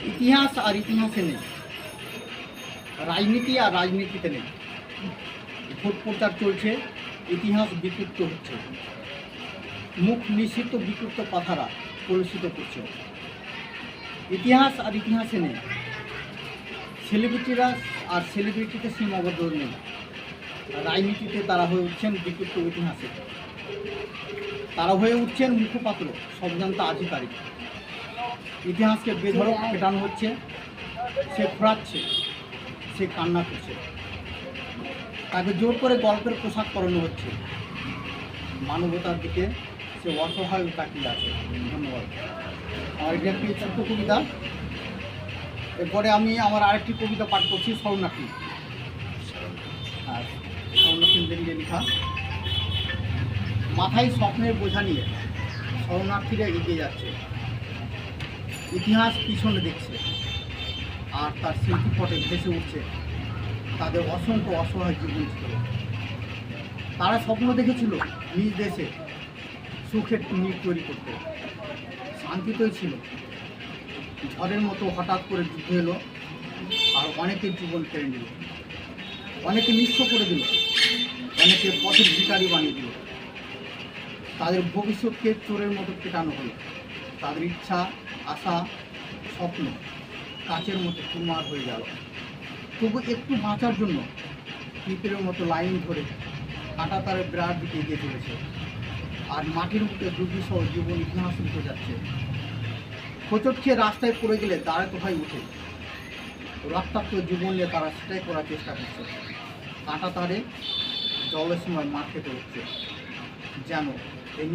ইতিহাস আর ইতিহাসে নেই, রাজনীতি আর রাজনীতিতে নেই। ভোট প্রচার চলছে, ইতিহাস বিকৃত হচ্ছে, মুখ নিষিদ্ধ বিকৃত কথারা কলুষিত করছে। ইতিহাস আর ইতিহাসে নেই, সেলিব্রিটিরা আর সেলিব্রিটিতে সীমাবদ্ধ নেই। রাজনীতিতে তারা হয়ে উঠছেন বিকৃত ইতিহাসে, তারা হয়ে উঠছেন মুখপাত্র, সবজান্তা আধিকারিক। ইতিহাসকে বেধড়ক পেটানো হচ্ছে, সে খোঁড়াচ্ছে, সে কান্না করছে, তাকে জোর করে গল্পের পোশাক পরানো হচ্ছে। মানবতার দিকে সে অসহায় তাকিয়ে আছে। ধন্যবাদ। আর এটা একটি ছোট্ট কবিতা। এরপরে আমি আমার আরেকটি কবিতা পাঠ করছি, শরণার্থী। আর শরণার্থীদের নিয়ে লেখা। মাথায় স্বপ্নের বোঝা নিয়ে শরণার্থীরা এগিয়ে যাচ্ছে, ইতিহাস পিছনে দেখছে, আর তার স্মৃতিপটে ভেসে উঠছে তাদের অসংখ্য অসহায় জীবন ছিল। তারা স্বপ্ন দেখেছিল নিজ দেশে সুখের নীড় তৈরি করতে, শান্তিতেই ছিল। ঝড়ের মতো হঠাৎ করে যুদ্ধ এলো, আর অনেকের জীবন কেড়ে নিল, অনেকে নিঃস্ব করে দিল, অনেকে পথের ভিখারি বানিয়ে দিল। তাদের ভবিষ্যৎকে চোরের মতো পেটানো হলো, তাদের ইচ্ছা, আশা, স্বপ্ন কাচের মতো চুরমার হয়ে গেল। তবু একটু বাঁচার জন্য পিঁপড়ের মতো লাইন ধরে কাঁটা তারের বিরাট দিকে এগিয়ে চলেছে, আর মাটির মুখে দুর্বিষহ জীবন ইতিহাস উঠে যাচ্ছে। হোঁচট খেয়ে রাস্তায় পড়ে গেলে দাঁড়ায় কোথায় উঠে, রক্তাক্ত জীবন নিয়ে তারা সেটাই করার চেষ্টা করছে। কাঁটা তারে জলের সময় মাঠ খেতে হচ্ছে, যেন এই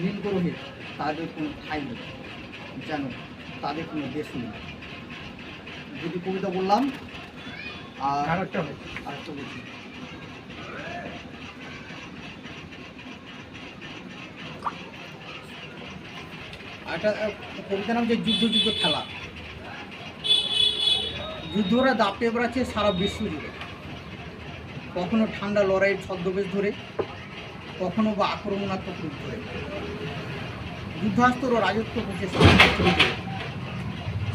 নীল গ্রহে তাদের কোনো ঠাঁই নেই, যেন তাদের কোনো দেশ নেই। যদি কবিতা বললাম, আর আরেকটা বলছি। একটা কবিতার নাম যে যুদ্ধ যুদ্ধ খেলা। যুদ্ধরা দাপটে বেড়াচ্ছে সারা বিশ্ব জুড়ে, কখনো ঠান্ডা লড়াইয়ের ছদ্মবেশ ধরে, কখনো বা আক্রমণাত্মক রূপ ধরে। যুদ্ধাস্ত্র রাজত্ব করছে সারা।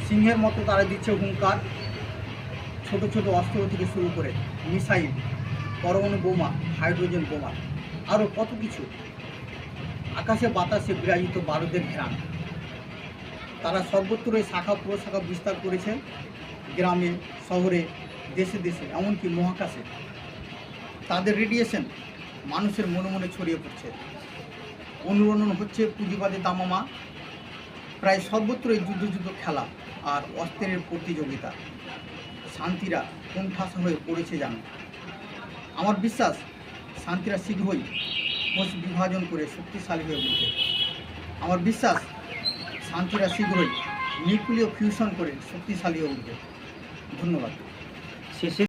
সিংহের মতো তারা দিচ্ছে হুঙ্কার, ছোট ছোট অস্ত্র থেকে শুরু করে মিসাইল, পরমাণু বোমা, হাইড্রোজেন বোমা, আরও কত কিছু। আকাশে বাতাসে বিরাজিত বারুদের ঘেরান। তারা সর্বত্রই শাখা প্রশাখা বিস্তার করেছে, গ্রামে, শহরে, দেশে দেশে, এমনকি মহাকাশে। তাদের রেডিয়েশন মানুষের মনে মনে ছড়িয়ে পড়ছে। অনুরণন হচ্ছে পুঁজিবাদী দামামা। প্রায় সর্বত্রই যুদ্ধ যুদ্ধ খেলা আর অস্ত্রের প্রতিযোগিতা। শান্তিরা কোণঠাসা হয়ে পড়েছে জানো। আমার বিশ্বাস শান্তিরা শীঘ্রই কোষ বিভাজন করে শক্তিশালী হয়ে উঠবে। আমার বিশ্বাস শান্তিরা শীঘ্রই নিউক্লিয় ফিউশন করে শক্তিশালী হয়ে উঠবে। ধন্যবাদ। শেষে